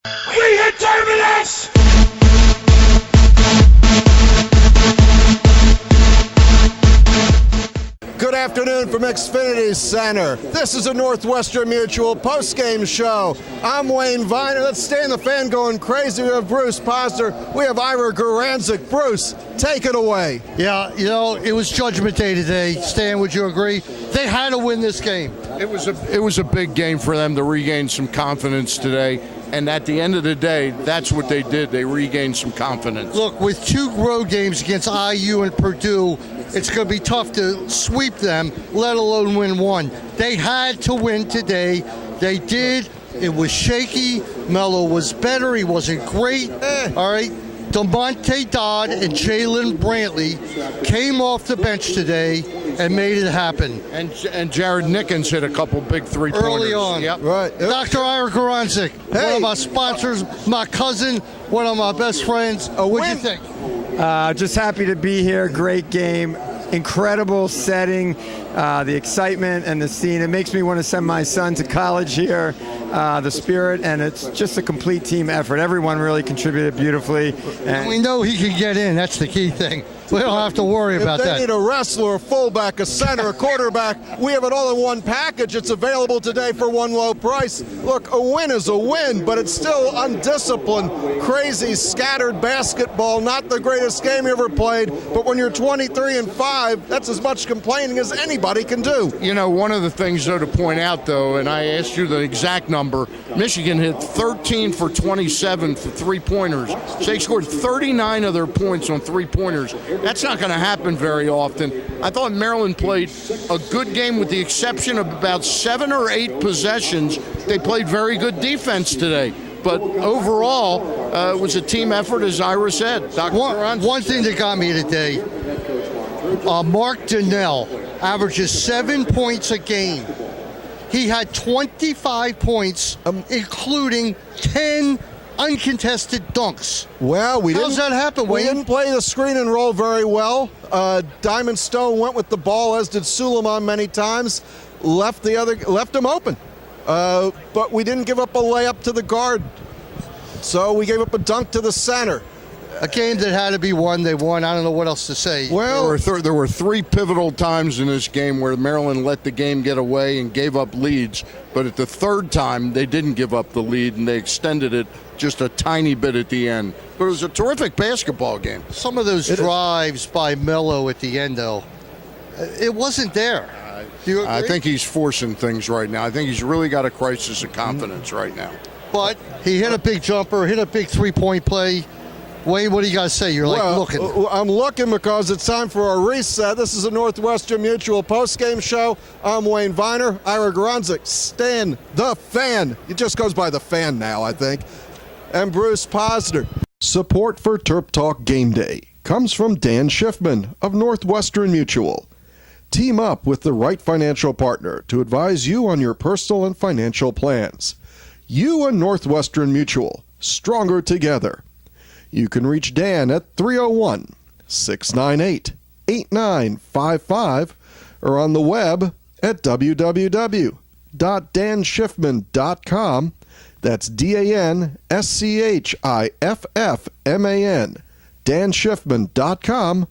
We hit Terminus! Good afternoon from Xfinity Center. This is a Northwestern Mutual postgame show. I'm Wayne Viener. Let's stay in the fan going crazy. We have Bruce Posner. We have Ira Garanzik. Bruce, take it away. Yeah, it was Judgment Day today. Stan, would you agree? They had to win this game. It was a big game for them to regain some confidence today. And at the end of the day, that's what they did. They regained some confidence. Look, with two road games against IU and Purdue, it's going to be tough to sweep them, let alone win one. They had to win today. They did. It was shaky. Melo was better. He wasn't great. All right. DeMonte Dodd and Jalen Brantley came off the bench today and made it happen. And Jared Nickens hit a couple big three-pointers. Early on. Yep. Right. Yep. Dr. Ira Garanzik, one of my sponsors, my cousin, one of my best friends. What do you think? Just happy to be here. Great game. Incredible setting. The excitement and the scene. It makes me want to send my son to college here. The spirit, and it's just a complete team effort. Everyone really contributed beautifully. And we know he can get in. That's the key thing. We don't have to worry about that. If they need a wrestler, a fullback, a center, a quarterback, we have it all in one package. It's available today for one low price. Look, a win is a win, but it's still undisciplined, crazy, scattered basketball. Not the greatest game you ever played, but when you're 23-5, that's as much complaining as anybody can do. One of the things, though, to point out, though, and I asked you the exact number, Michigan hit 13 for 27 for three-pointers. So they scored 39 of their points on three-pointers. That's not going to happen very often. I thought Maryland played a good game with the exception of about 7 or 8 possessions. They played very good defense today. But overall, it was a team effort, as Ira said. One thing that got me today, Mark Donnell averages 7 points a game. He had 25 points, including 10 uncontested dunks. Well, how's that happen, Wayne? We didn't play the screen and roll very well. Diamond Stone went with the ball, as did Suleiman many times. Left him open. But we didn't give up a layup to the guard. So we gave up a dunk to the center. A game that had to be won, they won. I don't know what else to say. Well, there were 3 pivotal times in this game where Maryland let the game get away and gave up leads. But at the third time, they didn't give up the lead, and they extended it just a tiny bit at the end. But it was a terrific basketball game. Some of those drives by Melo at the end, though, it wasn't there. Do you agree? I think he's forcing things right now. I think he's really got a crisis of confidence right now. But he hit a big jumper, hit a big three-point play. Wayne, what do you got to say? You're looking. I'm looking because it's time for our reset. This is a Northwestern Mutual postgame show. I'm Wayne Viener. Ira Garanzik, Stan the Fan. It just goes by the Fan now, I think. And Bruce Posner. Support for TerpTalk Game Day comes from Dan Schiffman of Northwestern Mutual. Team up with the right financial partner to advise you on your personal and financial plans. You and Northwestern Mutual, stronger together. You can reach Dan at 301-698-8955 or on the web at www.danschiffman.com. That's DANSCHIFFMAN, danschiffman.com,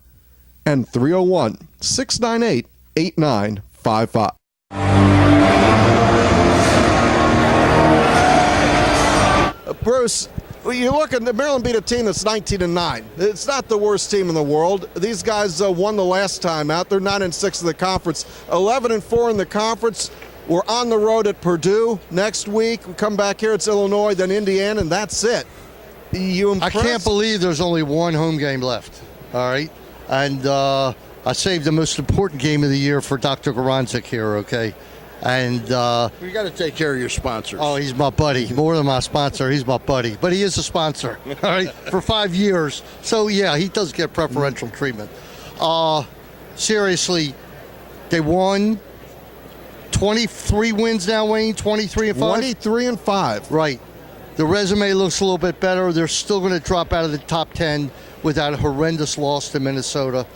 and 301-698-8955. Bruce, you look at Maryland beat a team that's 19-9. It's not the worst team in the world. These guys won the last time out. They're 9-6 in the conference, 11-4 in the conference. We're on the road at Purdue next week. We come back here. It's Illinois, then Indiana, and that's it. You impressed? I can't believe there's only one home game left. All right, and I saved the most important game of the year for Dr. Garanzik here. Okay. And you got to take care of your sponsors. Oh, he's my buddy. More than my sponsor, he's my buddy. But he is a sponsor, all right, for 5 years. So, yeah, he does get preferential treatment. Seriously, they won 23 wins now, Wayne, 23-5? 23-5. Right. The resume looks a little bit better. They're still going to drop out of the top 10 with that horrendous loss to Minnesota.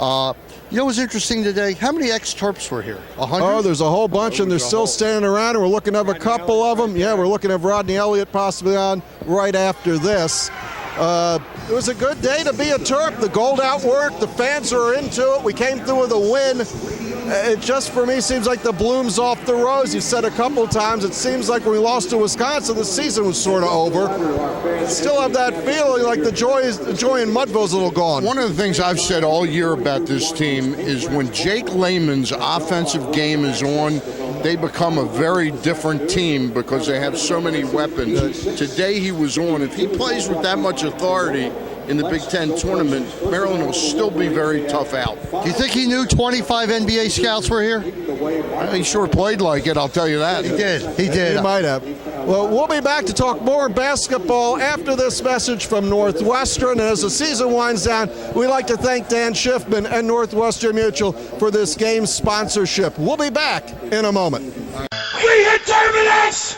You know what's interesting today? How many ex-Terps were here? 100? Oh, there's a whole bunch, and they're still standing around, and we're looking at a couple of them. Yeah, we're looking at Rodney Elliott possibly on right after this. It was a good day to be a Terp. The gold outworked. The fans are into it. We came through with a win. It just, for me, seems like the bloom's off the rose. You said a couple times, it seems like when we lost to Wisconsin, the season was sort of over. Still have that feeling like the joy in Mudville's a little gone. One of the things I've said all year about this team is when Jake Lehman's offensive game is on, they become a very different team because they have so many weapons. Today he was on. If he plays with that much authority in the Big Ten tournament, Maryland will still be very tough out. Do you think he knew 25 NBA scouts were here? He sure played like it, I'll tell you that. He did. He did. He might have. Well, we'll be back to talk more basketball after this message from Northwestern. And as the season winds down, we'd like to thank Dan Schiffman and Northwestern Mutual for this game sponsorship. We'll be back in a moment. We hit Terminus!